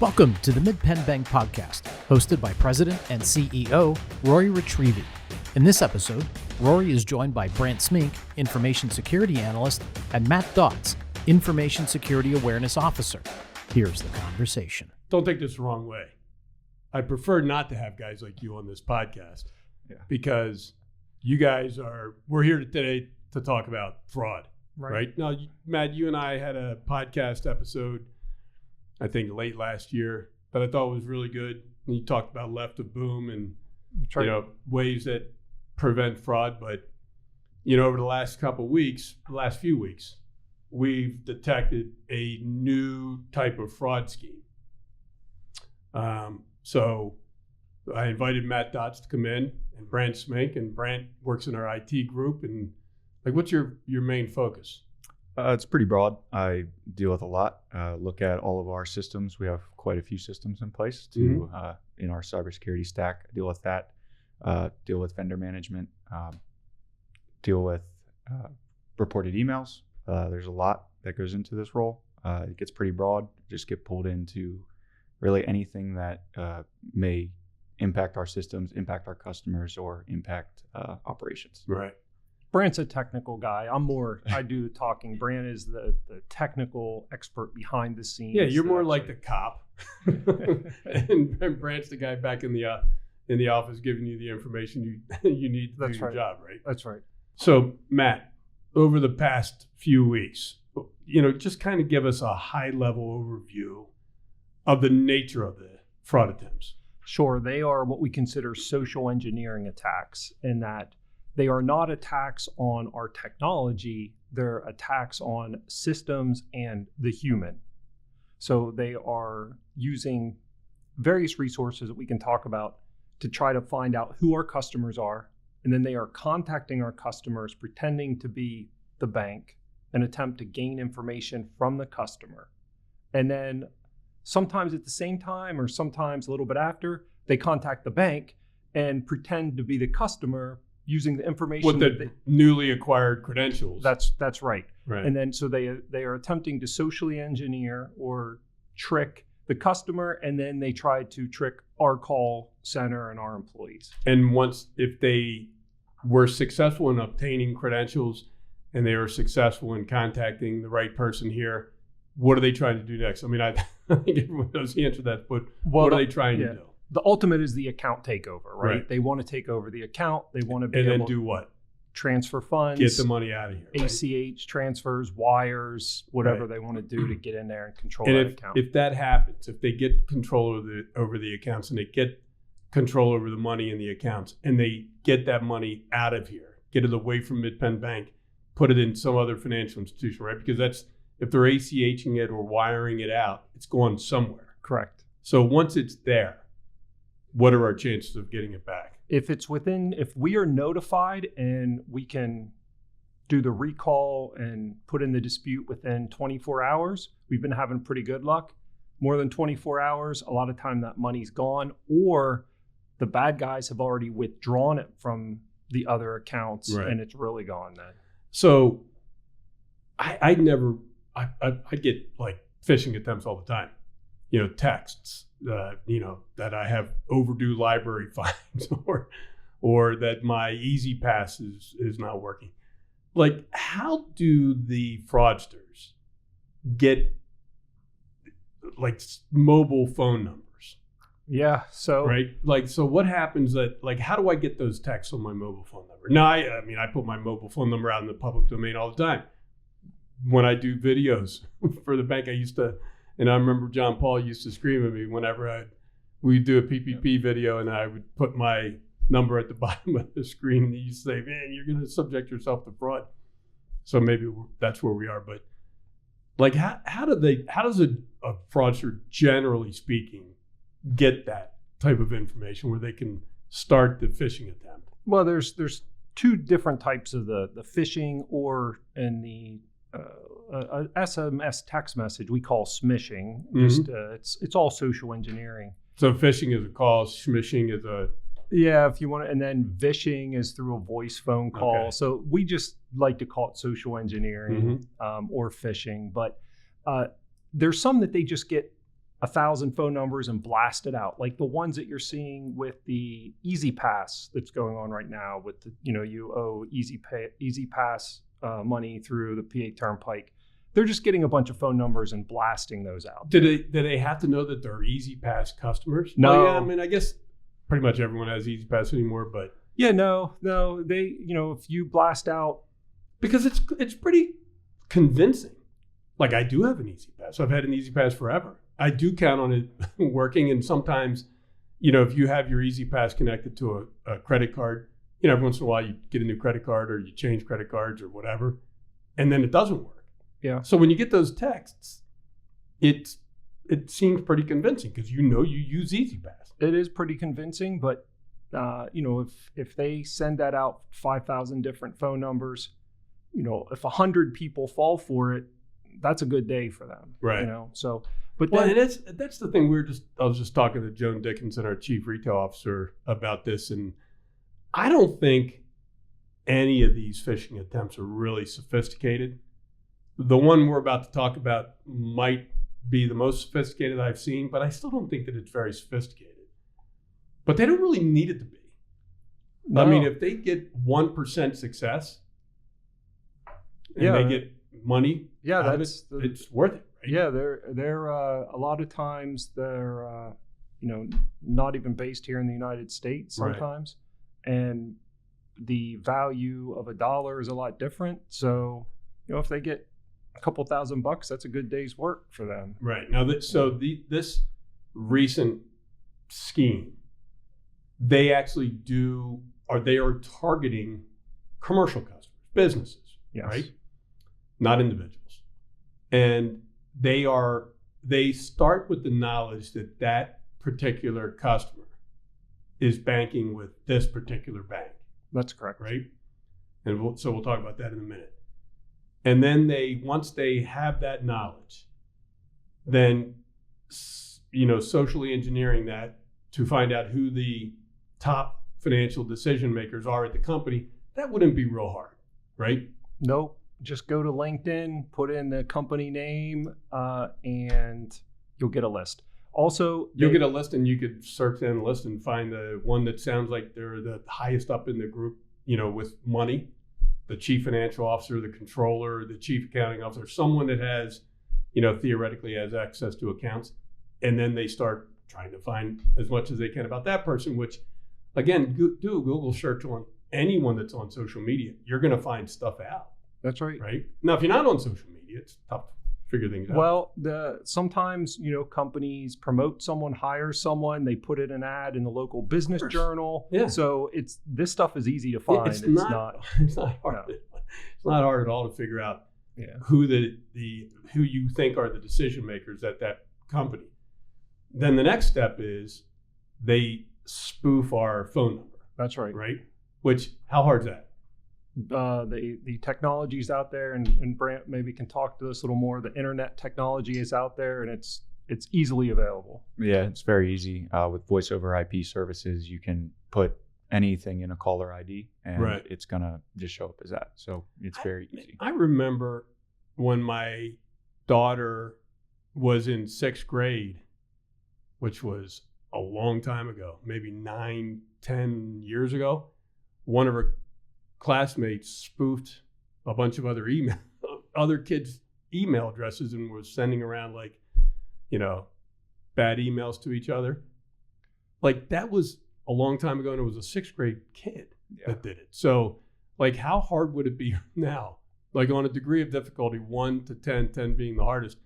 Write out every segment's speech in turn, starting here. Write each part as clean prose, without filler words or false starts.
Welcome to the Mid-Penn Bank podcast, hosted by President and CEO Rory Retrieve. In this episode, Rory is joined by Brandt, Smink, Information Security Analyst, and Matt Dotz, Information Security Awareness Officer. Here's the conversation. Don't take this the wrong way. I prefer not to have guys like you on this podcast because you guys we're here today to talk about fraud, right? Now, Matt, you and I had a podcast episode, I think late last year, that I thought was really good. And you talked about left of boom and ways that prevent fraud. But over the last few weeks, we've detected a new type of fraud scheme. So I invited Matt Dotz to come in and Brandt Smink, and Brandt works in our IT group. And what's your main focus? It's pretty broad. I deal with a lot. Look at all of our systems. We have quite a few systems in place in our cybersecurity stack. I deal with that. Deal with vendor management. Deal with reported emails. There's a lot that goes into this role. It gets pretty broad. Just get pulled into really anything that may impact our systems, impact our customers, or impact operations. Right. Brandt's a technical guy. I do the talking. Brandt is the technical expert behind the scenes. Yeah, you're more like the cop. and Brandt's the guy back in the office giving you the information you need to do your job, right? That's right. So, Matt, over the past few weeks, just kind of give us a high-level overview of the nature of the fraud attempts. Sure. They are what we consider social engineering attacks, in that they are not attacks on our technology. They're attacks on systems and the human. So they are using various resources that we can talk about to try to find out who our customers are. And then they are contacting our customers, pretending to be the bank, and attempt to gain information from the customer. And then sometimes at the same time, or sometimes a little bit after, they contact the bank and pretend to be the customer using the information with the newly acquired credentials. That's right. Right. And then so they are attempting to socially engineer or trick the customer, and then they try to trick our call center and our employees. And if they were successful in obtaining credentials and they were successful in contacting the right person here, what are they trying to do next? I mean, I think everyone knows the answer to that, but what are they trying to do? The ultimate is the account takeover, right? They want to take over the account. They want to be able to do what? Transfer funds. Get the money out of here. ACH transfers, wires, whatever they want to do to get in there and control that account. If that happens, if they get control over the accounts and they get control over the money in the accounts and they get that money out of here, get it away from Mid-Penn Bank, put it in some other financial institution, right? Because if they're ACHing it or wiring it out, it's going somewhere. Correct. So once it's there, what are our chances of getting it back? If we are notified and we can do the recall and put in the dispute within 24 hours, we've been having pretty good luck. More than 24 hours, a lot of time that money's gone, or the bad guys have already withdrawn it from the other accounts, and it's really gone then. So I get like phishing attempts all the time, texts, that I have overdue library fines or that my Easy Pass is not working. Like, how do the fraudsters get like mobile phone numbers? Yeah. So, right. Like, so what happens how do I get those texts on my mobile phone number? Now, I put my mobile phone number out in the public domain all the time. When I do videos for the bank, and I remember John Paul used to scream at me whenever we'd do a PPP video and I would put my number at the bottom of the screen and he used to say, man, you're going to subject yourself to fraud. So maybe that's where we are. But like, how does a fraudster, generally speaking, get that type of information where they can start the phishing attempt? Well, there's two different types of the phishing, or in the SMS text message we call smishing. It's all social engineering. So phishing is a call, smishing is a if you want to, and then vishing is through a voice phone call. Okay. So we just like to call it social engineering or phishing. But there's some that they just get 1,000 phone numbers and blast it out, like the ones that you're seeing with the Easy Pass that's going on right now. With the, you owe Easy Pass money through the PA Turnpike. They're just getting a bunch of phone numbers and blasting those out. Do they have to know that they're Easy Pass customers? No. Well, yeah, I mean, I guess pretty much everyone has Easy Pass anymore, but yeah, no. They, if you blast out, because it's pretty convincing. Like, I do have an Easy Pass. I've had an Easy Pass forever. I do count on it working, and sometimes, if you have your Easy Pass connected to a credit card, every once in a while you get a new credit card or you change credit cards or whatever, and then it doesn't work. Yeah. So when you get those texts, it seems pretty convincing because you use Easy Pass. It is pretty convincing, but if they send that out 5,000 different phone numbers, if 100 people fall for it, that's a good day for them. Right. So, but well, then, and that's the thing. I was just talking to Joan Dickinson, our chief retail officer, about this, and I don't think any of these phishing attempts are really sophisticated. The one we're about to talk about might be the most sophisticated I've seen, but I still don't think that it's very sophisticated. But they don't really need it to be. No. I mean, if they get 1% success and they get money, it's worth it. Right? Yeah, they're a lot of times they're not even based here in the United States sometimes, and the value of $1 is a lot different. So if they get a couple $1,000, that's a good day's work for them. Right. Now, this recent scheme, they actually they are targeting commercial customers, businesses, Yes. right? Not individuals. And they start with the knowledge that particular customer is banking with this particular bank. That's correct. Right? And we'll talk about that in a minute. And then once they have that knowledge, then, socially engineering that to find out who the top financial decision makers are at the company, that wouldn't be real hard, right? Nope. Just go to LinkedIn, put in the company name, and you'll get a list. Also, you'll get a list, and you could search that list and find the one that sounds like they're the highest up in the group, with money. The chief financial officer, the controller, the chief accounting officer, someone that has, theoretically has access to accounts. And then they start trying to find as much as they can about that person, which, again, do a Google search on anyone that's on social media. You're going to find stuff out. That's right. Right? Now, if you're not on social media, it's tough to figure things out. Well, sometimes, companies promote someone, hire someone, they put in an ad in the local business journal. Yeah. So this stuff is easy to find. It's not hard. No. It's not hard at all to figure out who who you think are the decision makers at that company. Then the next step is they spoof our phone number. That's right. Right? Which, how hard is that? The technology's out there, and Brandt maybe can talk to us a little more. The internet technology is out there, and it's easily available. Yeah, it's very easy. With voice over IP services, you can put anything in a caller ID, and it's gonna just show up as that. So it's very easy. I remember when my daughter was in 6th grade, which was a long time ago, maybe 9-10 years ago. One of her classmates spoofed a bunch of other kids' email addresses and was sending around bad emails to each other. Like, that was a long time ago, and it was a 6th grade kid that did it. So, how hard would it be now? On a degree of difficulty, 1 to 10, 10 being the hardest,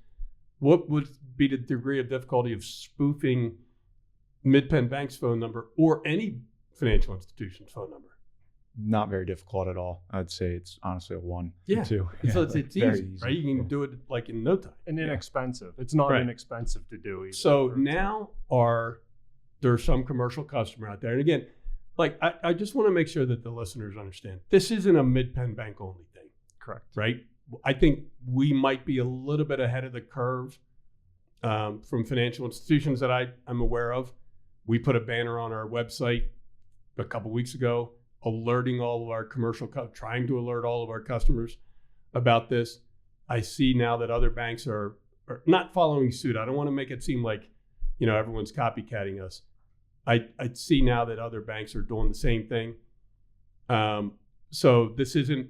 what would be the degree of difficulty of spoofing Mid-Penn Bank's phone number or any financial institution's phone number? Not very difficult at all. I'd say it's honestly a 1 or 2. So it's easy, right? You can do it in no time. And inexpensive. It's not inexpensive to do either. So now there's some commercial customer out there. And again, I just want to make sure that the listeners understand, this isn't a Mid-Penn Bank only thing. Correct. Right? I think we might be a little bit ahead of the curve from financial institutions that I'm aware of. We put a banner on our website a couple weeks ago, alerting all of our trying to alert all of our customers about this. I see now that other banks are or not following suit. I don't want to make it seem like, everyone's copycatting us. I see now that other banks are doing the same thing. So this isn't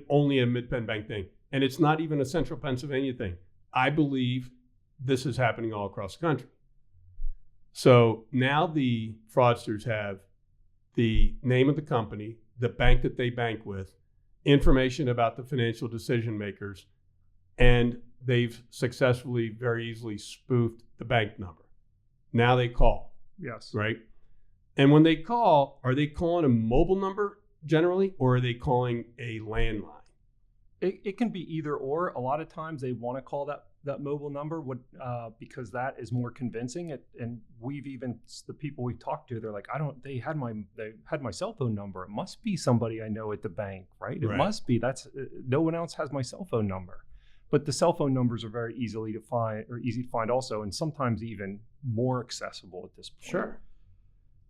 only a Mid-Penn Bank thing, and it's not even a Central Pennsylvania thing. I believe this is happening all across the country. So now the fraudsters have the name of the company, the bank that they bank with, information about the financial decision makers, and they've successfully, very easily spoofed the bank number. Now they call. Yes. Right? And when they call, are they calling a mobile number generally, or are they calling a landline? It can be either or. A lot of times they want to call that mobile number because that is more convincing. And the people we've talked to, they're like, they had my cell phone number. It must be somebody I know at the bank, right? It must be. No one else has my cell phone number. But the cell phone numbers are very easy to find also, and sometimes even more accessible at this point. Sure.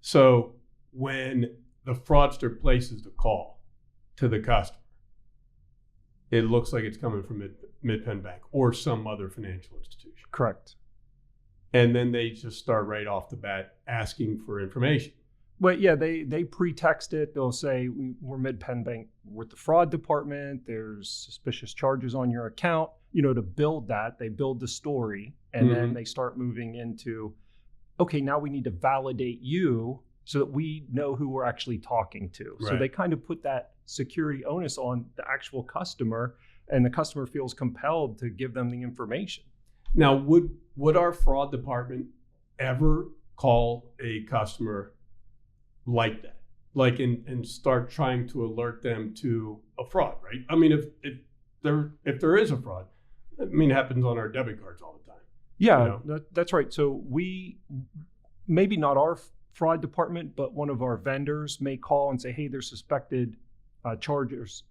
So when the fraudster places the call to the customer, it looks like it's coming from Mid-Penn Bank or some other financial institution. Correct. And then they just start right off the bat asking for information. But yeah, they pre-text it. They'll say, we're Mid-Penn Bank with the fraud department. There's suspicious charges on your account. To build that, they build the story, and then they start moving into, okay, now we need to validate you so that we know who we're actually talking to. Right. So they kind of put that security onus on the actual customer, and the customer feels compelled to give them the information. Now, would our fraud department ever call a customer like that, and start trying to alert them to a fraud? Right? I mean, if there is a fraud, it happens on our debit cards all the time. Yeah, that's right. So we, maybe not our fraud department, but one of our vendors may call and say, hey, there's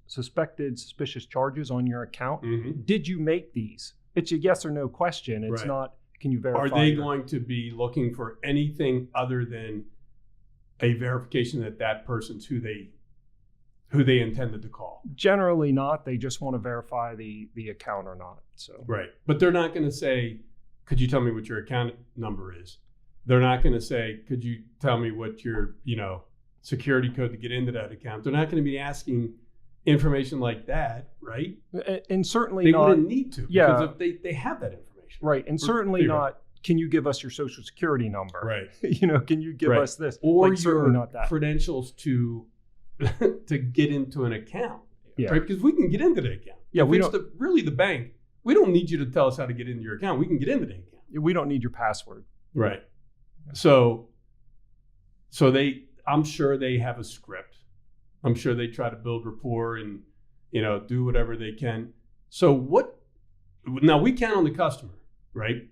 suspicious charges on your account. Mm-hmm. Did you make these? It's a yes or no question. It's not, can you verify? Are they going to be looking for anything other than a verification that person's who they intended to call? Generally not. They just want to verify the account or not. So right. But they're not going to say, could you tell me what your account number is? They're not going to say, could you tell me what your, security code to get into that account? They're not going to be asking information like that, right? And certainly they not. Wouldn't need to, yeah, because they have that information. Right. And certainly not, can you give us your social security number? Right. Can you give us this? Or certainly not that. Credentials to get into an account. Yeah. Right? Because we can get into the account. Yeah, if it's really the bank, we don't need you to tell us how to get into your account. We can get into the account. We don't need your password. Right. So I'm sure they have a script. I'm sure they try to build rapport and, do whatever they can. So now we count on the customer, right?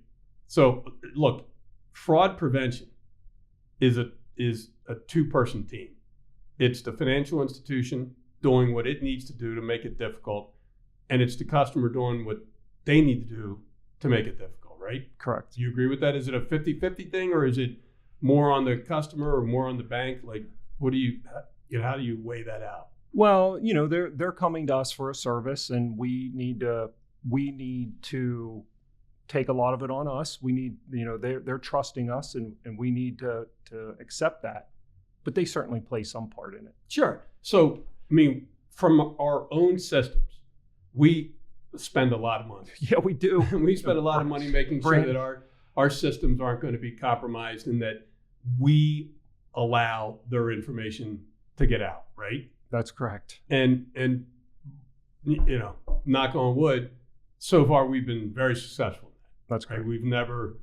So look, fraud prevention is a two-person team. It's the financial institution doing what it needs to do to make it difficult, and it's the customer doing what they need to do to make it difficult, right? Correct. Do you agree with that? Is it a 50-50 thing, or is it more on the customer or more on the bank? Like, how do you weigh that out? Well, they're coming to us for a service, and we need to take a lot of it on us. We need, they're trusting us, and we need to accept that. But they certainly play some part in it. Sure. So, from our own systems, we spend a lot of money. Yeah, we do. We spend a lot of money making sure that our systems aren't going to be compromised, and that we allow their information to get out, right? That's correct. And knock on wood, so far we've been very successful. That's correct. Right? We've never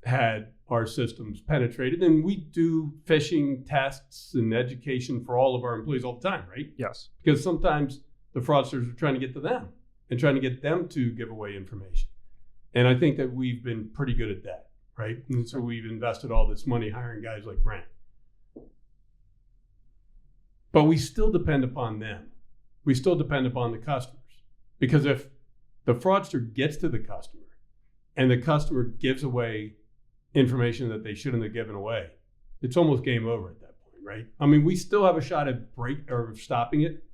had our systems penetrated, and we do phishing tests and education for all of our employees all the time, right? Yes. Because sometimes the fraudsters are trying to get to them and trying to get them to give away information. And I think that we've been pretty good at that, right? And so we've invested all this money hiring guys like Brandt. But we still depend upon them. We still depend upon the customers. Because if the fraudster gets to the customer and the customer gives away information that they shouldn't have given away, it's almost game over at that point, right? We still have a shot at stopping it,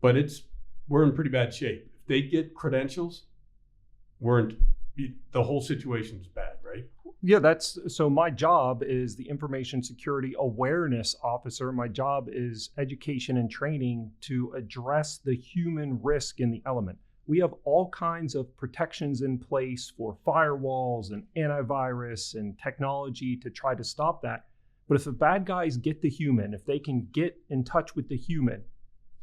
but we're in pretty bad shape. If they get credentials, we're in the whole situation's bad, right? Yeah, so my job is the information security awareness officer. My job is education and training to address the human risk in the element. We have all kinds of protections in place for firewalls and antivirus and technology to try to stop that. But if the bad guys get the human, if they can get in touch with the human,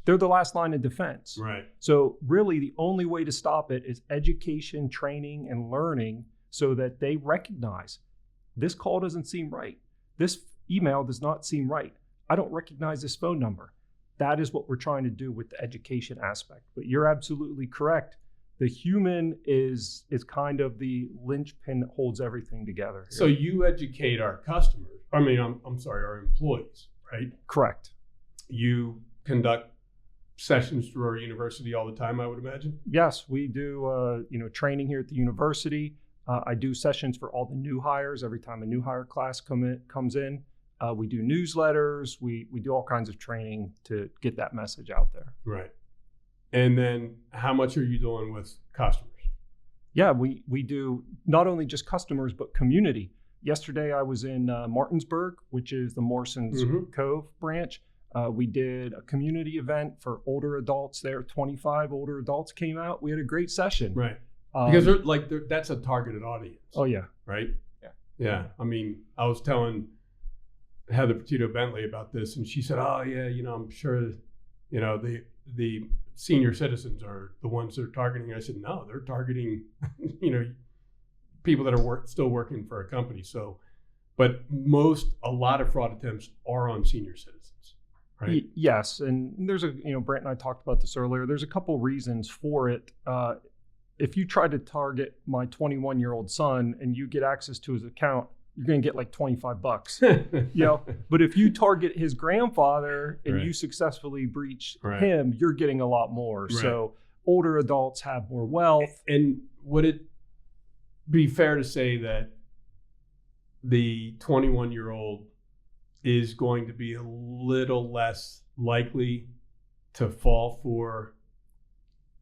they're the last line of defense. Right. So really the only way to stop it is education, training, and learning so that they recognize this call doesn't seem right. This email does not seem right. I don't recognize this phone number. That is what we're trying to do with the education aspect. But you're absolutely correct. The human is kind of the linchpin that holds everything together here. So you educate our customers. I'm sorry, our employees, right? Correct. You conduct sessions through our university all the time, I would imagine. Yes, we do training here at the university. I do sessions for all the new hires every time a new hire class comes in. We do newsletters. We do all kinds of training to get that message out there. Right. And then how much are you doing with customers? Yeah, we do not only just customers, but community. Yesterday, I was in Martinsburg, which is the Morrison's Cove branch. We did a community event for older adults there. 25 older adults came out. We had a great session. Right. Because that's a targeted audience. Oh, yeah. Right? Yeah. Yeah. I mean, I was telling Heather Petito Bentley about this, and she said, oh, yeah, I'm sure, the senior citizens are the ones they're targeting. I said, no, they're targeting, people that are still working for a company. So, but a lot of fraud attempts are on senior citizens, right? Yes. And there's Brandt and I talked about this earlier. There's a couple reasons for it. If you try to target my 21-year-old son and you get access to his account, you're going to get like $25, But if you target his grandfather and you successfully breach him, you're getting a lot more. Right. So older adults have more wealth. And would it be fair to say that the 21-year-old is going to be a little less likely to fall for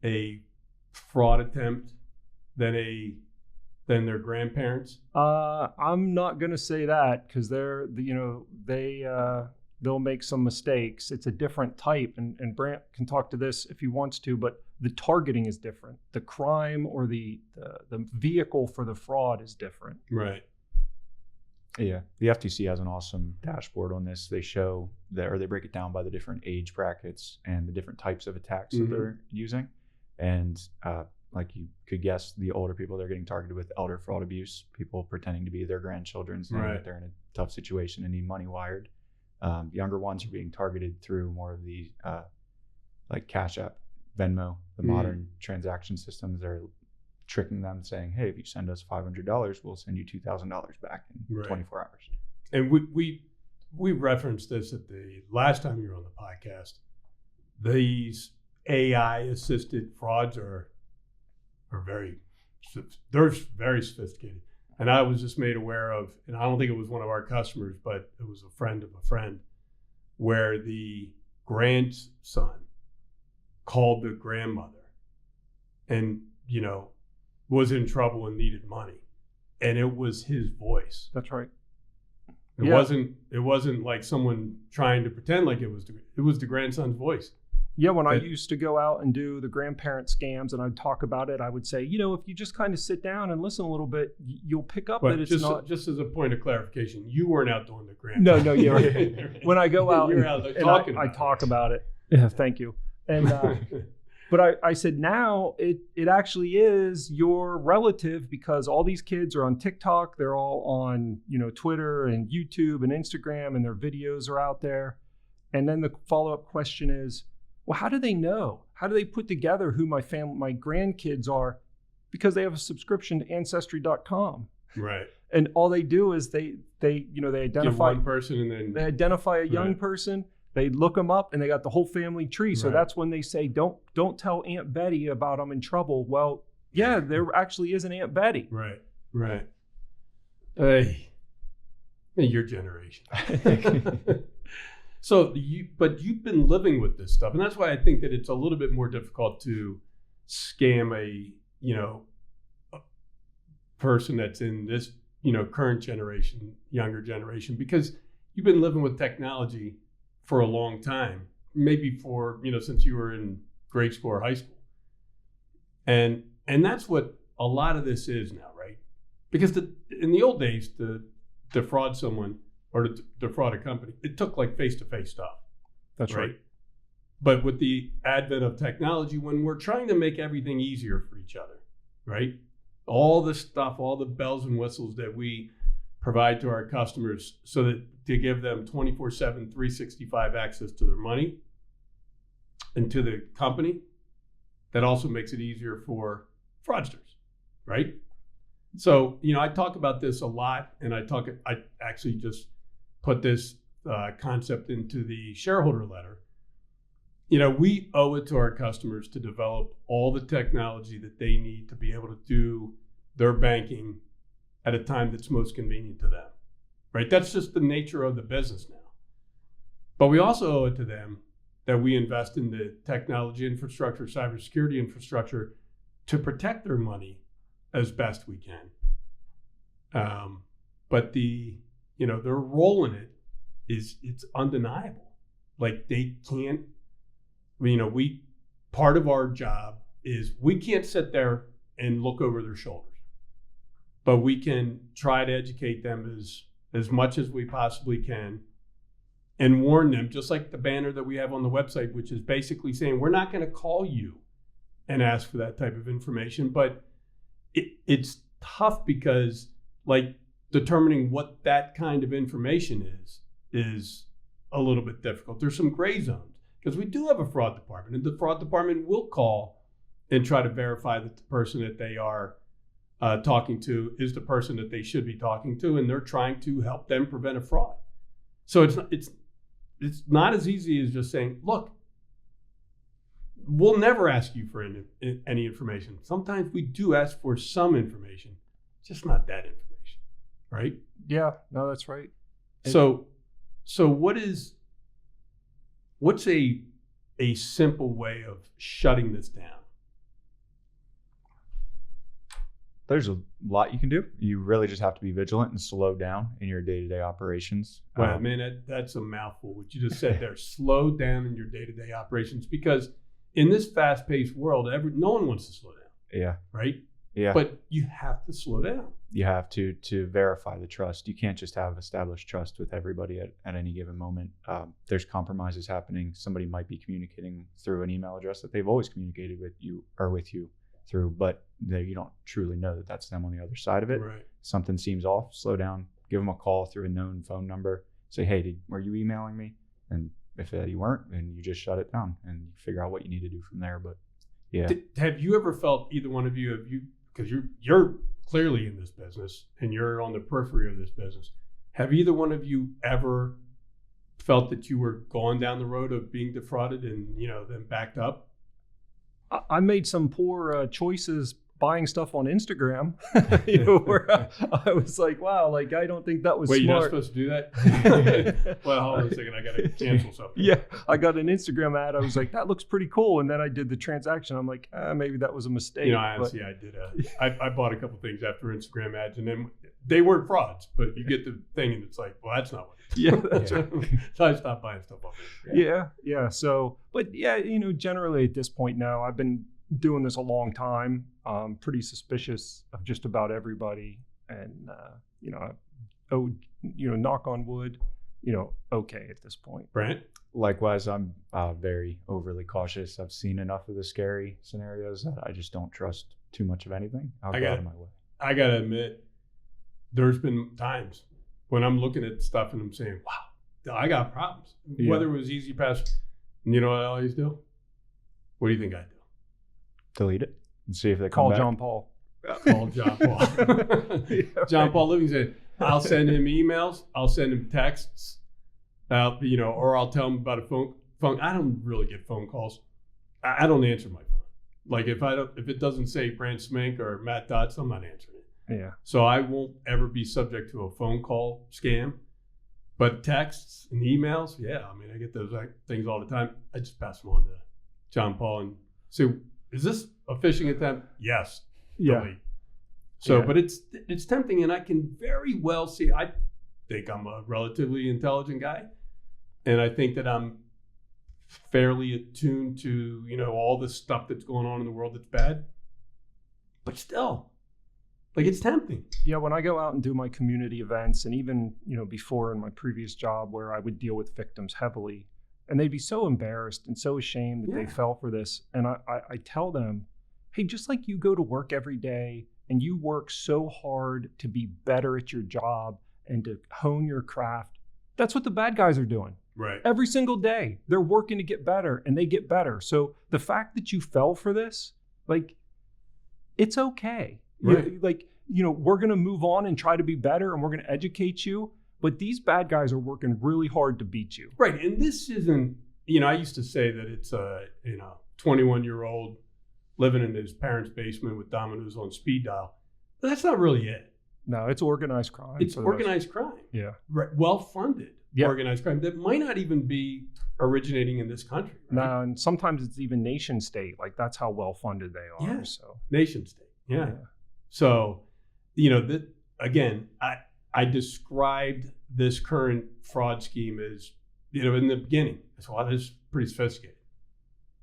a fraud attempt than their grandparents? I'm not going to say that because they'll make some mistakes. It's a different type, and Brandt can talk to this if he wants to, but the targeting is different. The crime or the vehicle for the fraud is different. Right. Yeah, the FTC has an awesome dashboard on this. They show they break it down by the different age brackets and the different types of attacks that they're using. And like you could guess, the older people, they're getting targeted with elder fraud abuse, people pretending to be their grandchildren, saying that they're in a tough situation and need money wired. Younger ones are being targeted through more of the like Cash App, Venmo, the modern transaction systems. They're tricking them, saying, hey, if you send us $500, we'll send you $2,000 back in 24 hours. And we referenced this at the last time you were on the podcast. These AI assisted frauds are very sophisticated. And I was just made aware of, and I don't think it was one of our customers, but it was a friend of a friend, where the grandson called the grandmother and, was in trouble and needed money. And it was his voice. That's right. It wasn't like someone trying to pretend like it was the grandson's voice. Yeah, when I used to go out and do the grandparent scams and I'd talk about it, I would say, if you just kind of sit down and listen a little bit, you'll pick up that it's not. Just as a point of clarification, you weren't out doing the grandparent. No, yeah. Right. When I go out, you're out there talking. I talk about it. Yeah, thank you. And but I said now it actually is your relative because all these kids are on TikTok. They're all on Twitter and YouTube and Instagram, and their videos are out there. And then the follow-up question is, well, how do they know? How do they put together who my grandkids are? Because they have a subscription to Ancestry.com. Right. And all they do is they identify one person and then they identify a young person. They look them up and they got the whole family tree. So that's when they say, don't tell Aunt Betty about I'm in trouble. Well, yeah, there actually is an Aunt Betty. Right. Hey, your generation. So but you've been living with this stuff, and that's why I think that it's a little bit more difficult to scam person that's in this, current generation, younger generation, because you've been living with technology for a long time, maybe for, since you were in grade school or high school. And that's what a lot of this is now, right? Because in the old days, to defraud someone or to defraud a company, it took like face-to-face stuff. That's right. But with the advent of technology, when we're trying to make everything easier for each other, right? All the stuff, all the bells and whistles that we provide to our customers so that to give them 24/7, 365 access to their money and to the company, that also makes it easier for fraudsters, right? So, I talk about this a lot, and I actually just put this concept into the shareholder letter. We owe it to our customers to develop all the technology that they need to be able to do their banking at a time that's most convenient to them, right? That's just the nature of the business now. But we also owe it to them that we invest in the technology infrastructure, cybersecurity infrastructure to protect their money as best we can. But their role in it it's undeniable. Like they can't, part of our job is we can't sit there and look over their shoulders, but we can try to educate them as much as we possibly can and warn them, just like the banner that we have on the website, which is basically saying we're not going to call you and ask for that type of information. But it's tough because like determining what that kind of information is a little bit difficult. There's some gray zones because we do have a fraud department, and the fraud department will call and try to verify that the person that they are talking to is the person that they should be talking to, and they're trying to help them prevent a fraud. So it's not as easy as just saying, look, we'll never ask you for any information. Sometimes we do ask for some information, just not that information, right? Yeah, no, that's right. So what's a simple way of shutting this down? There's a lot you can do. You really just have to be vigilant and slow down in your day-to-day operations. Wow, man, that's a mouthful. What you just said there, slow down in your day-to-day operations, because in this fast-paced world, no one wants to slow down. Yeah. Right? Yeah. But you have to slow down. You have to verify the trust. You can't just have established trust with everybody at any given moment. There's compromises happening. Somebody might be communicating through an email address that they've always communicated with you through, but you don't truly know that that's them on the other side of it. Right. Something seems off, slow down, give them a call through a known phone number. Say, hey, were you emailing me? And if you weren't, then you just shut it down and figure out what you need to do from there. But yeah. Have you ever felt, either one of you, because you're clearly in this business and you're on the periphery of this business, have either one of you ever felt that you were going down the road of being defrauded and then backed up? I made some poor choices buying stuff on Instagram, where I was like, wow, like I don't think that was smart. Wait, you're not supposed to do that? Well, hold on a second, I got to cancel something. Yeah, I got an Instagram ad. I was like, that looks pretty cool. And then I did the transaction. I'm like, maybe that was a mistake. Honestly, I did. I bought a couple things after Instagram ads, and then they weren't frauds, but you get the thing and it's like, well, that's not what it is. Yeah, that's right. So I stopped buying stuff off Instagram. Yeah. So, but yeah, generally at this point now, I've been doing this a long time. Pretty suspicious of just about everybody, and knock on wood, okay at this point. Brandt? Likewise, I'm very overly cautious. I've seen enough of the scary scenarios that I just don't trust too much of anything. I'll go out of my way. I gotta admit, there's been times when I'm looking at stuff and I'm saying, wow, I got problems. Yeah. Whether it was Easy Pass, you know what I always do? What do you think I do? Delete it and see if they call come back. John Paul. Call John Paul. John Paul Livingston. I'll send him emails. I'll send him texts. Or I'll tell him about a phone. I don't really get phone calls. I don't answer my phone. Like if it doesn't say Brandt Smink or Matt Dotz, I'm not answering it. Yeah. So I won't ever be subject to a phone call scam. But texts and emails, I get those things all the time. I just pass them on to John Paul and say, is this a phishing attempt? Yes. Yeah. Delete. So, Yeah. but it's tempting, and I can very well see. I think I'm a relatively intelligent guy, and I think that I'm fairly attuned to all the stuff that's going on in the world that's bad. But still, like, it's tempting. Yeah, when I go out and do my community events, and even before in my previous job where I would deal with victims heavily, and they'd be so embarrassed and so ashamed that they fell for this, and I tell them, hey, just like you go to work every day and you work so hard to be better at your job and to hone your craft, that's what the bad guys are doing. Right. Every single day, they're working to get better, and they get better. So the fact that you fell for this, like, it's okay. Right. We're going to move on and try to be better, and we're going to educate you. But these bad guys are working really hard to beat you. Right. And this isn't, I used to say that it's a, 21-year-old living in his parents' basement with dominoes on speed dial. But that's not really it. No, it's organized crime. It's organized crime. Yeah. Right. Well-funded Yeah. organized crime that might not even be originating in this country. Right? No, and sometimes it's even nation state. Like, that's how well-funded they are. Yeah. So Nation state. Yeah. So, again, I described this current fraud scheme as, in the beginning, it's this is pretty sophisticated.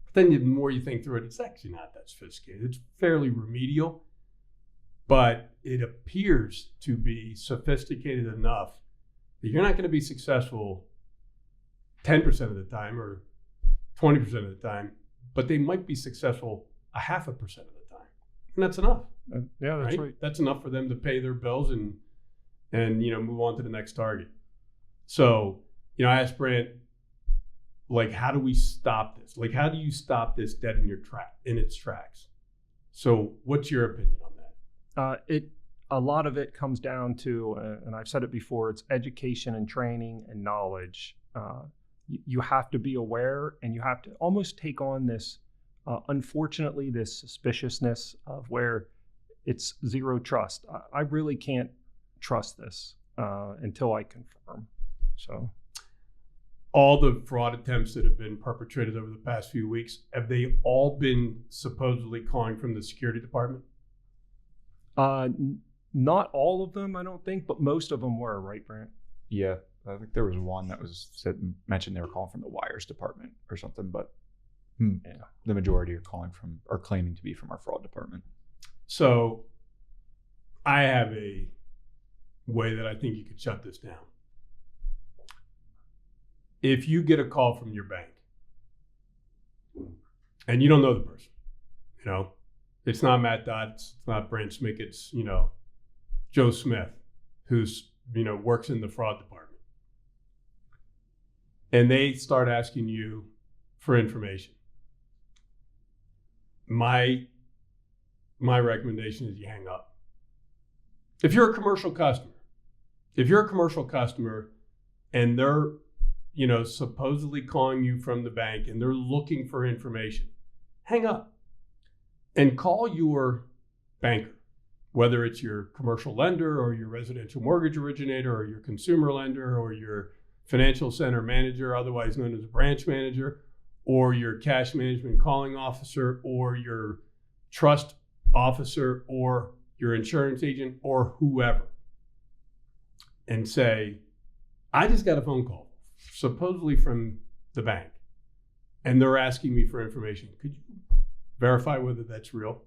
But then the more you think through it, it's actually not that sophisticated. It's fairly remedial, but it appears to be sophisticated enough that you're not going to be successful 10% of the time or 20% of the time, but they might be successful 0.5% of the time. And that's enough. yeah, that's right. That's enough for them to pay their bills and move on to the next target. So, I asked Brandt, like, how do we stop this? Like, how do you stop this dead in its tracks? So, what's your opinion on that? A lot of it comes down to, and I've said it before, it's education and training and knowledge. You have to be aware, and you have to almost take on this, unfortunately, this suspiciousness of where it's zero trust. I really can't trust this until I confirm. So, all the fraud attempts that have been perpetrated over the past few weeks, have they all been supposedly calling from the security department? Not all of them, I don't think, but most of them were, right, Brandt? Yeah, I think there was one that mentioned they were calling from the wires department or something, but the majority are claiming to be from our fraud department. So I have a way that I think you could shut this down. If you get a call from your bank and you don't know the person, it's not Matt Dotts, it's not Brandt Smink, it's, Joe Smith, who's, works in the fraud department. And they start asking you for information. My recommendation is you hang up. If you're a commercial customer and they're, supposedly calling you from the bank and they're looking for information, hang up and call your banker, whether it's your commercial lender or your residential mortgage originator or your consumer lender or your financial center manager, otherwise known as a branch manager, or your cash management calling officer or your trust officer or your insurance agent or whoever, and say, I just got a phone call, supposedly from the bank, and they're asking me for information. Could you verify whether that's real?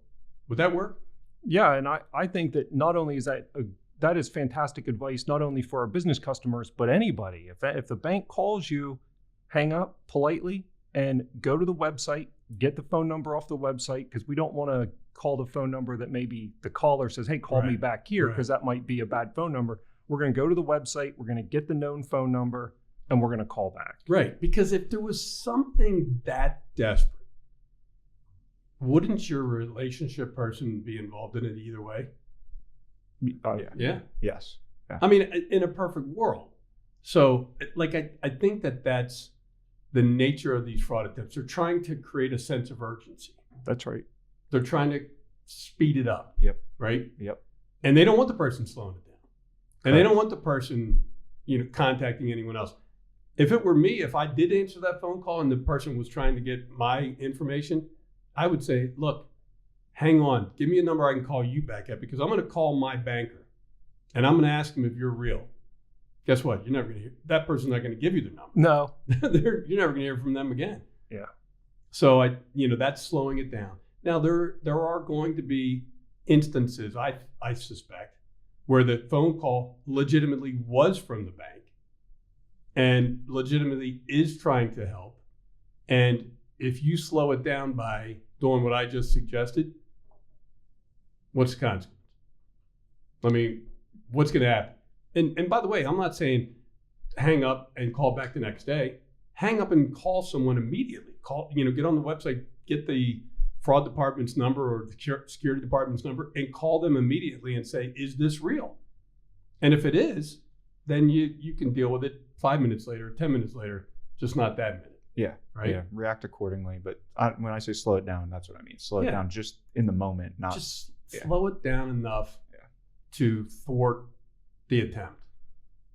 Would that work? Yeah, and I think that not only is that is fantastic advice, not only for our business customers, but anybody. If the bank calls you, hang up politely and go to the website, get the phone number off the website, because we don't want to call the phone number that maybe the caller says, hey, call me back here, because that might be a bad phone number. We're going to go to the website, we're going to get the known phone number, and we're going to call back. Right, because if there was something that desperate, wouldn't your relationship person be involved in it either way? Yeah. Yes. Yeah. I mean, in a perfect world. So, I think that's the nature of these fraud attempts. They're trying to create a sense of urgency. That's right. They're trying to speed it up. Yep. Right? Yep. And they don't want the person slowing it down. And they don't want the person, contacting anyone else. If it were me, if I did answer that phone call and the person was trying to get my information, I would say, look, hang on, give me a number I can call you back at, because I'm going to call my banker and I'm going to ask him if you're real. Guess what? You're never going to hear, that person's not going to give you their number. No. You're never going to hear from them again. Yeah. So that's slowing it down. Now there are going to be instances, I suspect, where the phone call legitimately was from the bank and legitimately is trying to help. And if you slow it down by doing what I just suggested, what's the consequence? I mean, what's going to happen? And by the way, I'm not saying hang up and call back the next day. Hang up and call someone immediately. Get on the website, get the fraud department's number or the security department's number, and call them immediately and say, is this real? And if it is, then you can deal with it 5 minutes later, 10 minutes later, just not that minute. Yeah. Right. Yeah. React accordingly. But when I say slow it down, that's what I mean. Slow it down just in the moment, not just slow it down enough to thwart the attempt.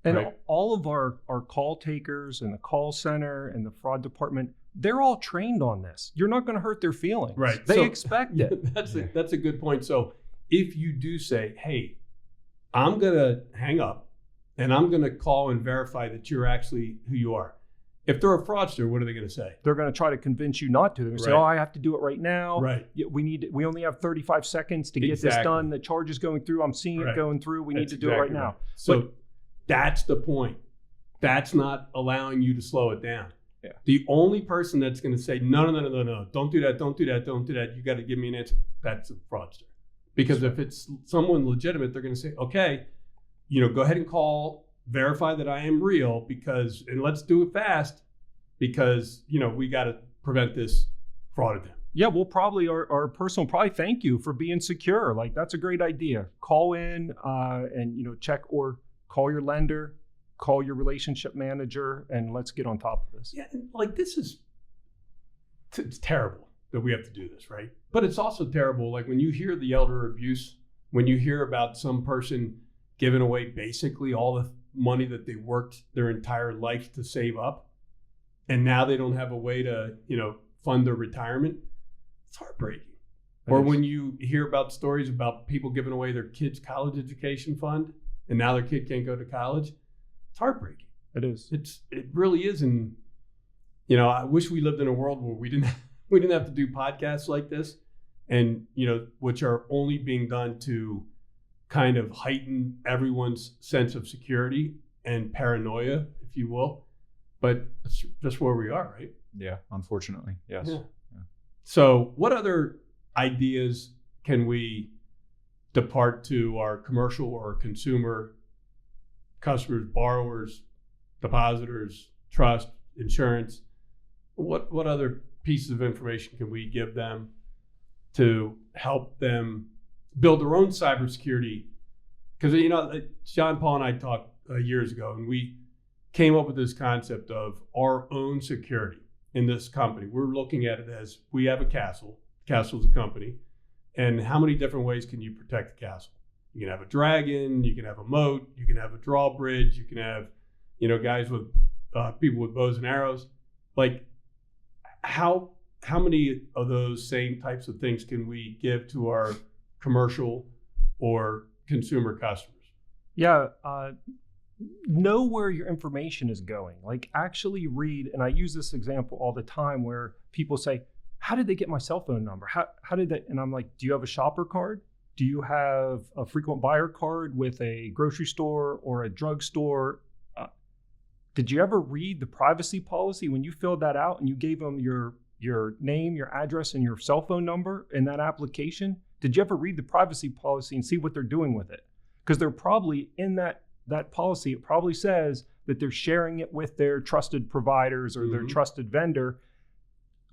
And all of our call takers and the call center and the fraud department, they're all trained on this. You're not going to hurt their feelings. Right. They expect it. That's a good point. So if you do say, hey, I'm going to hang up and I'm going to call and verify that you're actually who you are. If they're a fraudster, what are they going to say? They're going to try to convince you not to. They're going to say, oh, I have to do it right now. Right. We only have 35 seconds to get this done. The charge is going through. I'm seeing it going through. We need to do it right now. So that's the point. That's not allowing you to slow it down. Yeah. The only person that's going to say, no, don't do that. You got to give me an answer. That's a fraudster. Because if it's someone legitimate, they're going to say, okay, go ahead and call, verify that I am real, and let's do it fast because, we got to prevent this fraud attempt. Yeah, we'll probably, our person will probably thank you for being secure. Like, that's a great idea. Call in and, check, or call your lender, call your relationship manager, and let's get on top of this. Yeah, and it's terrible that we have to do this, right? But it's also terrible, like when you hear the elder abuse, when you hear about some person giving away basically all the money that they worked their entire life to save up, and now they don't have a way to, fund their retirement, it's heartbreaking. Or when you hear about stories about people giving away their kids' college education fund, and now their kid can't go to college, it's heartbreaking. It is. It really is. And, I wish we lived in a world where we didn't have to do podcasts like this, and, which are only being done to kind of heighten everyone's sense of security and paranoia, if you will. But it's just where we are, right? Yeah, unfortunately, yes. Yeah. So what other ideas can we depart to our commercial or consumer customers, borrowers, depositors, trust, insurance? What other pieces of information can we give them to help them build their own cybersecurity? Because, John Paul and I talked years ago, and we came up with this concept of our own security in this company. We're looking at it as we have a castle. Castle's a company. And how many different ways can you protect the castle? You can have a dragon, you can have a moat, you can have a drawbridge, you can have, guys with people with bows and arrows. Like, how many of those same types of things can we give to our commercial or consumer customers? Yeah, know where your information is going. Like, actually read, and I use this example all the time where people say, how did they get my cell phone number? How did they? And I'm like, do you have a shopper card? Do you have a frequent buyer card with a grocery store or a drugstore? Did you ever read the privacy policy when you filled that out and you gave them your name, your address, and your cell phone number in that application? Did you ever read the privacy policy and see what they're doing with it? Because they're probably in that policy, it probably says that they're sharing it with their trusted providers or their trusted vendor.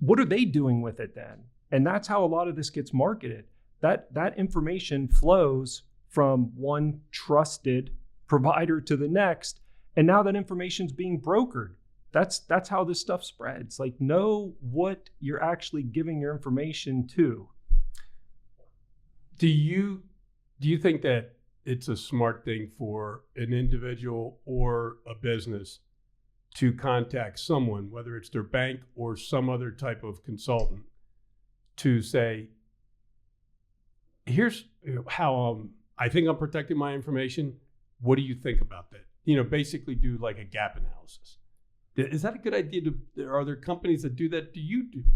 What are they doing with it then? And that's how a lot of this gets marketed. That information flows from one trusted provider to the next, and now that information's being brokered. That's how this stuff spreads. Like, know what you're actually giving your information to. Do you think that it's a smart thing for an individual or a business to contact someone, whether it's their bank or some other type of consultant, to say, here's how I think I'm protecting my information. What do you think about that? Basically do like a gap analysis. Is that a good idea? Are there companies that do that?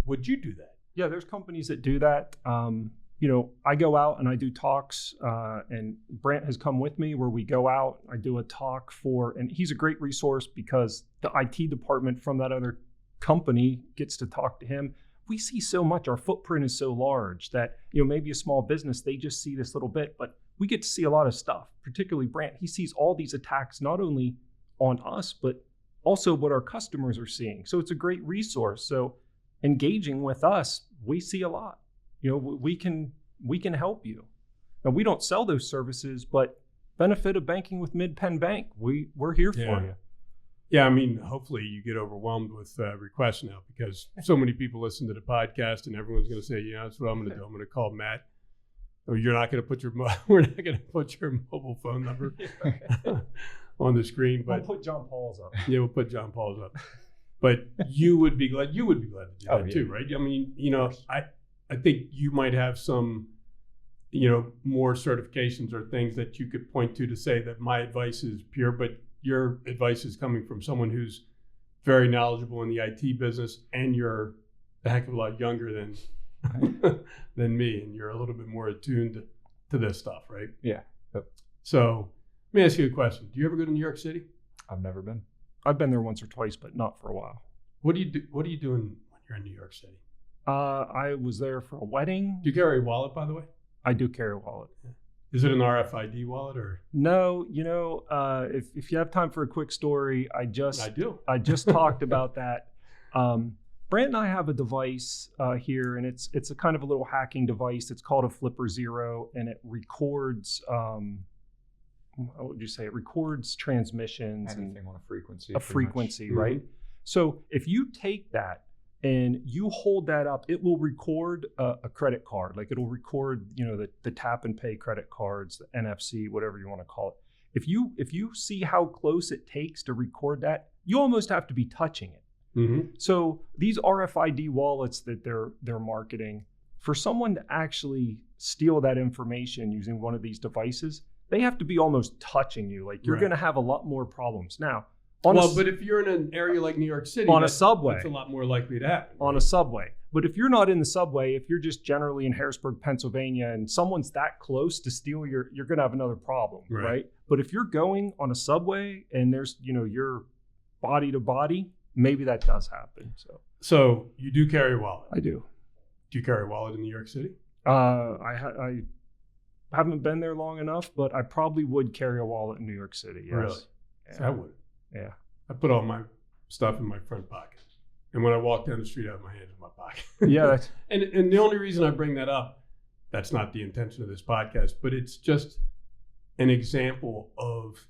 Would you do that? Yeah, there's companies that do that. I go out and I do talks, and Brandt has come with me where we go out. I do a talk and he's a great resource because the IT department from that other company gets to talk to him. We see so much. Our footprint is so large that, maybe a small business, they just see this little bit, but we get to see a lot of stuff, particularly Brandt. He sees all these attacks, not only on us, but also what our customers are seeing. So it's a great resource. So engaging with us, we see a lot. We can help you. Now, we don't sell those services, but benefit of banking with Mid-Penn Bank, we're here for you. Yeah, hopefully you get overwhelmed with requests now because so many people listen to the podcast and everyone's going to say, that's what I'm going to do. I'm going to call Matt. Or we're not going to put your mobile phone number on the screen. But we'll put John Paul's up. Yeah, we'll put John Paul's up. But you would be glad to do that too, right? I think you might have some, more certifications or things that you could point to say that my advice is pure, but your advice is coming from someone who's very knowledgeable in the IT business, and you're a heck of a lot younger than me, and you're a little bit more attuned to this stuff, right? Yeah. Yep. So let me ask you a question. Do you ever go to New York City? I've never been. I've been there once or twice, but not for a while. What are you doing when you're in New York City? I was there for a wedding. Do you carry a wallet, by the way? I do carry a wallet. Yeah. Is it an RFID wallet or? No, if you have time for a quick story, I do. I just talked about that. Brandt and I have a device here, and it's a kind of a little hacking device. It's called a Flipper Zero, and it records. What would you say? It records transmissions. Anything on a frequency. A frequency, right? Mm-hmm. So if you take that and you hold that up, it will record a credit card. Like it'll record, the tap and pay credit cards, the NFC, whatever you want to call it. If you see how close it takes to record that, you almost have to be touching it. Mm-hmm. So these RFID wallets that they're marketing, for someone to actually steal that information using one of these devices, they have to be almost touching you. Like you're going to have a lot more problems. Now, but if you're in an area like New York City, on a subway, it's a lot more likely to happen. On a subway. But if you're not in the subway, if you're just generally in Harrisburg, Pennsylvania, and someone's that close to steal you're going to have another problem, right? But if you're going on a subway and there's, you're body to body, maybe that does happen. So you do carry a wallet? I do. Do you carry a wallet in New York City? I haven't been there long enough, but I probably would carry a wallet in New York City. Yes. Really? Yeah. I would. Yeah. I put all my stuff in my front pocket. And when I walk down the street, I have my hands in my pocket. Yeah. And the only reason I bring that up, that's not the intention of this podcast, but it's just an example of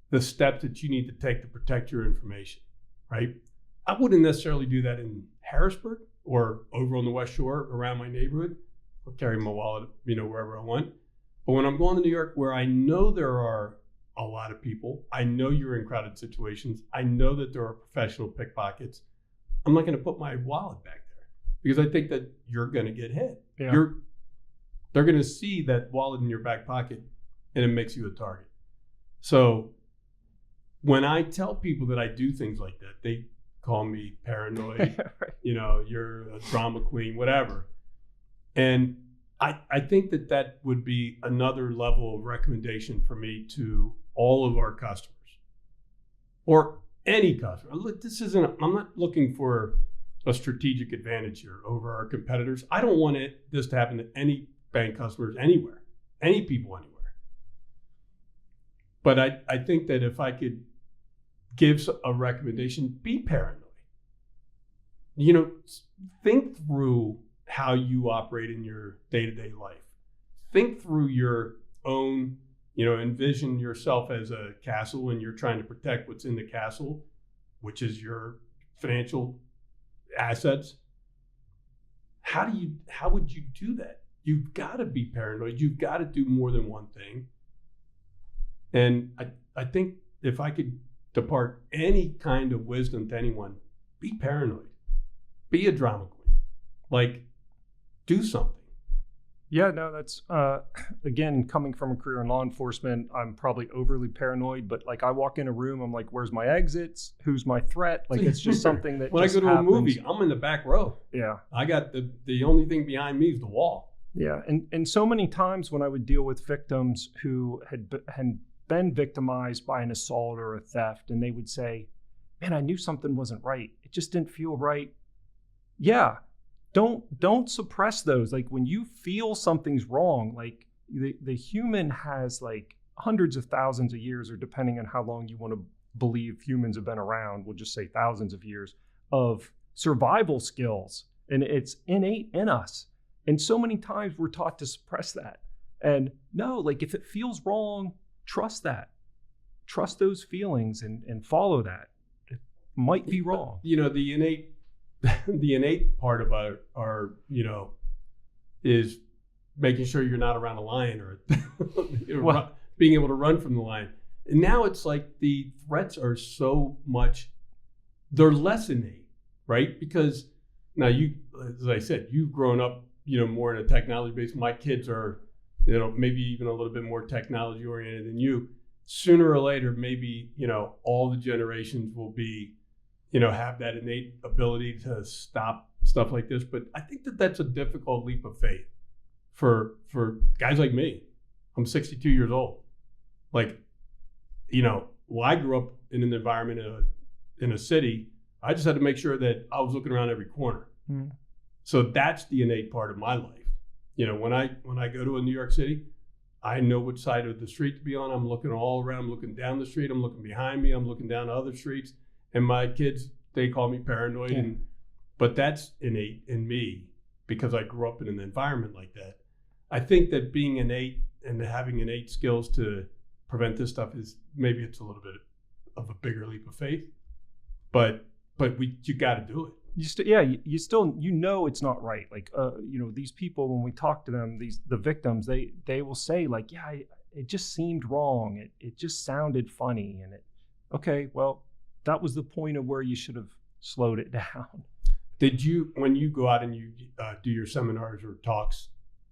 the steps that you need to take to protect your information, right? I wouldn't necessarily do that in Harrisburg or over on the West Shore around my neighborhood. I'll carry my wallet, wherever I want. But when I'm going to New York, where I know there are a lot of people, I know you're in crowded situations, I know that there are professional pickpockets, I'm not going to put my wallet back there because I think that you're going to get hit. Yeah. They're going to see that wallet in your back pocket and it makes you a target. So when I tell people that I do things like that, they call me paranoid, you're a drama queen, whatever. And I think that would be another level of recommendation for me to all of our customers or any customer. Look, I'm not looking for a strategic advantage here over our competitors. I don't want this to happen to any bank customers anywhere, any people anywhere. But I think that if I could give a recommendation, be paranoid. Think through how you operate in your day-to-day life. Think through your own, envision yourself as a castle and you're trying to protect what's in the castle, which is your financial assets. How would you do that? You've got to be paranoid. You've got to do more than one thing. And I think if I could depart any kind of wisdom to anyone, be paranoid. Be a drama queen. Do something. Yeah, no, that's again, coming from a career in law enforcement, I'm probably overly paranoid, but like I walk in a room, I'm like, where's my exits? Who's my threat? Like it's just something that when just I go to happens. a movie, I'm in the back row. Yeah. I got the only thing behind me is the wall. Yeah. And so many times when I would deal with victims who had been victimized by an assault or a theft, and they would say, man, I knew something wasn't right. It just didn't feel right. Yeah. Don't suppress those. Like when you feel something's wrong, like the human has like hundreds of thousands of years, or depending on how long you want to believe humans have been around, we'll just say thousands of years of survival skills. And it's innate in us. And so many times we're taught to suppress that. And no, like if it feels wrong, trust that. Trust those feelings and follow that. It might be wrong. You know, the innate part of our is making sure you're not around a lion or being able to run from the lion. And now it's like the threats are so much, they're less innate, right? Because now you, as I said, you've grown up, more in a technology base. My kids are, maybe even a little bit more technology oriented than you. Sooner or later, maybe, all the generations will be, have that innate ability to stop stuff like this. But I think that's a difficult leap of faith for guys like me. I'm 62 years old. Like, I grew up in an environment in a city. I just had to make sure that I was looking around every corner. Mm. So that's the innate part of my life. When I go to a New York City, I know which side of the street to be on. I'm looking all around. I'm looking down the street. I'm looking behind me. I'm looking down other streets. And my kids, they call me paranoid. Yeah. But that's innate in me because I grew up in an environment like that. I think that being innate and having innate skills to prevent this stuff is maybe it's a little bit of a bigger leap of faith. But you got to do it. You still it's not right. Like these people, when we talk to them, the victims, they will say like, yeah, it just seemed wrong. It just sounded funny, and okay, well, that was the point of where you should have slowed it down. Did you, when you go out and you do your seminars or talks,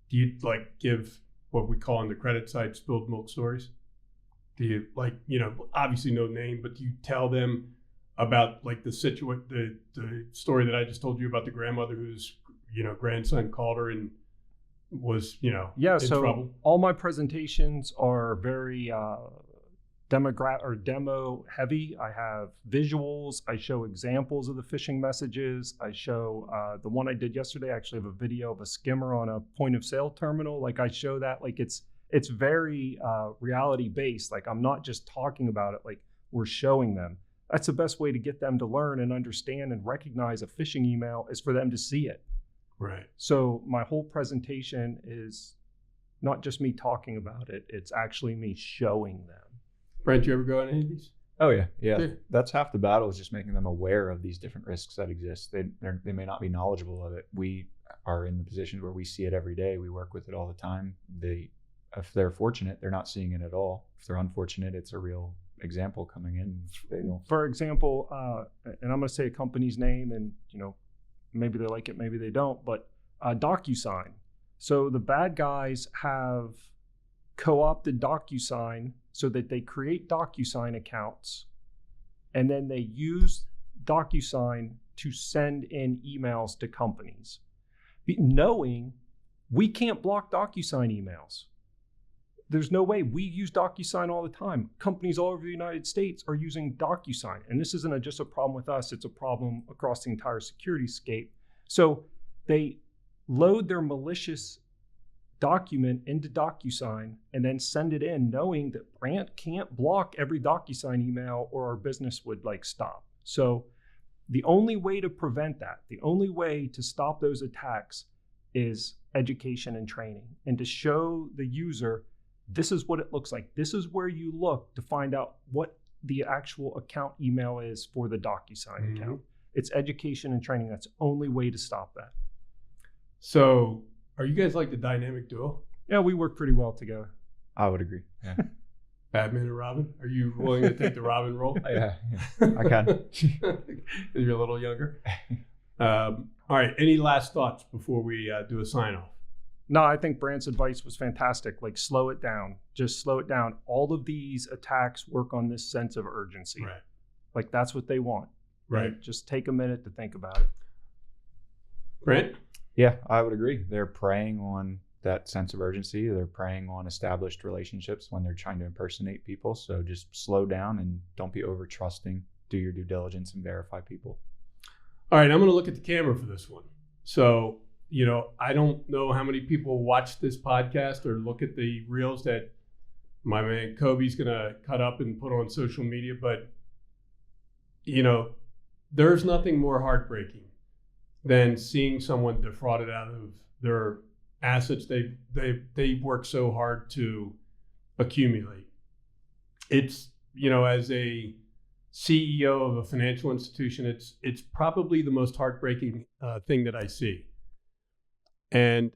do you like give what we call on the credit side spilled milk stories? Do you obviously no name, but do you tell them about like the story that I just told you about the grandmother whose grandson called her and was in trouble? All my presentations are very demo heavy. I have visuals. I show examples of the phishing messages. I show the one I did yesterday. I actually have a video of a skimmer on a point of sale terminal. Like I show that. Like it's very reality based. Like I'm not just talking about it. Like we're showing them. That's the best way to get them to learn and understand and recognize a phishing email is for them to see it. Right. So my whole presentation is not just me talking about it. It's actually me showing them. Brandt, you ever go on any of these? Oh yeah. That's half the battle, is just making them aware of these different risks that exist. They may not be knowledgeable of it. We are in the position where we see it every day. We work with it all the time. If they're fortunate, they're not seeing it at all. If they're unfortunate, it's a real example coming in. For example, and I'm going to say a company's name, and maybe they like it, maybe they don't, but DocuSign. So the bad guys have co-opted DocuSign so that they create DocuSign accounts, and then they use DocuSign to send in emails to companies, knowing we can't block DocuSign emails. There's no way. We use DocuSign all the time. Companies all over the United States are using DocuSign. And this isn't just a problem with us. It's a problem across the entire security scape. So they load their malicious document into DocuSign and then send it in knowing that Brandt can't block every DocuSign email or our business would stop. So the only way to prevent that, the only way to stop those attacks is education and training, and to show the user this is what it looks like. This is where you look to find out what the actual account email is for the DocuSign account. It's education and training. That's the only way to stop that. So are you guys like the dynamic duo? Yeah, we work pretty well together. I would agree. Yeah. Batman and Robin? Are you willing to take the Robin role? Yeah, I can. You're a little younger. All right. Any last thoughts before we do a sign off? No, I think Brandt's advice was fantastic. Like, slow it down. Just slow it down. All of these attacks work on this sense of urgency. Right. Like, that's what they want. Right. And just take a minute to think about it. Brandt? Yeah, I would agree. They're preying on that sense of urgency. They're preying on established relationships when they're trying to impersonate people. So just slow down and don't be over trusting. Do your due diligence and verify people. All right, I'm going to look at the camera for this one. So, I don't know how many people watch this podcast or look at the reels that my man Kobe's going to cut up and put on social media. But, there's nothing more heartbreaking than seeing someone defrauded out of their assets they worked so hard to accumulate. It's, as a CEO of a financial institution, it's probably the most heartbreaking thing that I see. And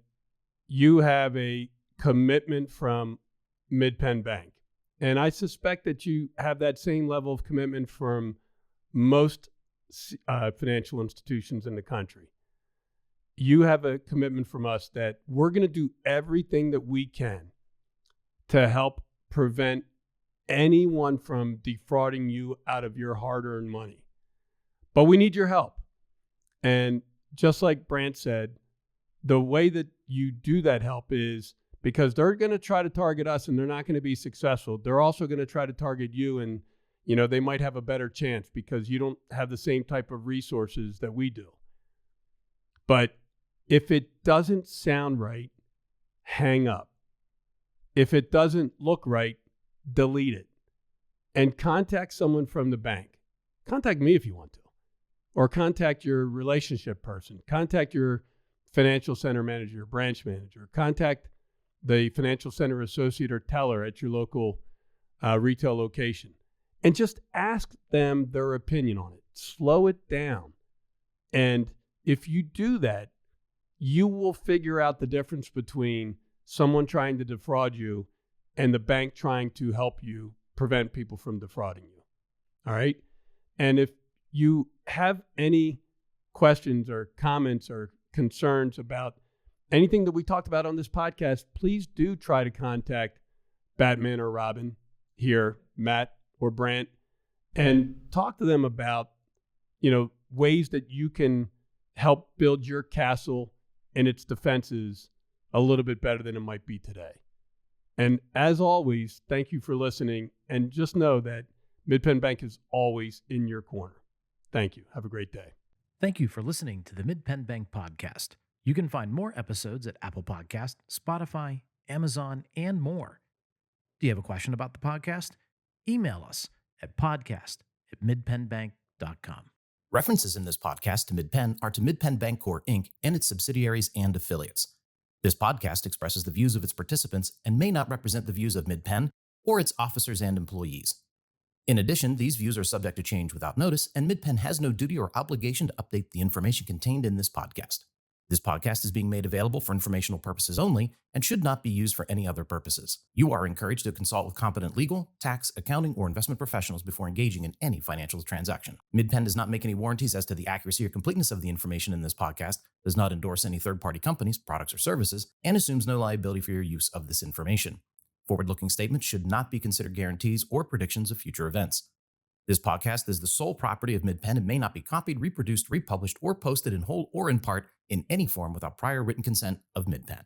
you have a commitment from Mid-Penn Bank. And I suspect that you have that same level of commitment from most financial institutions in the country. You have a commitment from us that we're going to do everything that we can to help prevent anyone from defrauding you out of your hard-earned money. But we need your help. And just like Brandt said, the way that you do that help is because they're going to try to target us and they're not going to be successful. They're also going to try to target you, and they might have a better chance because you don't have the same type of resources that we do. But if it doesn't sound right, hang up. If it doesn't look right, delete it. And contact someone from the bank. Contact me if you want to. Or contact your relationship person. Contact your financial center manager, branch manager. Contact the financial center associate or teller at your local retail location. And just ask them their opinion on it. Slow it down. And if you do that, you will figure out the difference between someone trying to defraud you and the bank trying to help you prevent people from defrauding you. All right? And if you have any questions or comments or concerns about anything that we talked about on this podcast, please do try to contact Batman or Robin here, Matt or Brandt, and talk to them about, ways that you can help build your castle and its defenses a little bit better than it might be today. And as always, thank you for listening. And just know that Mid-Penn Bank is always in your corner. Thank you. Have a great day. Thank you for listening to the Mid-Penn Bank podcast. You can find more episodes at Apple Podcast, Spotify, Amazon, and more. Do you have a question about the podcast? Email us at podcast@midpennbank.com. References in this podcast to Mid-Penn are to Mid-Penn Bancorp, Inc. and its subsidiaries and affiliates. This podcast expresses the views of its participants and may not represent the views of Mid-Penn or its officers and employees. In addition, these views are subject to change without notice, and Mid-Penn has no duty or obligation to update the information contained in this podcast. This podcast is being made available for informational purposes only and should not be used for any other purposes. You are encouraged to consult with competent legal, tax, accounting, or investment professionals before engaging in any financial transaction. Mid-Penn does not make any warranties as to the accuracy or completeness of the information in this podcast, does not endorse any third-party companies, products, or services, and assumes no liability for your use of this information. Forward-looking statements should not be considered guarantees or predictions of future events. This podcast is the sole property of Mid-Penn and may not be copied, reproduced, republished, or posted in whole or in part in any form without prior written consent of Mid-Penn.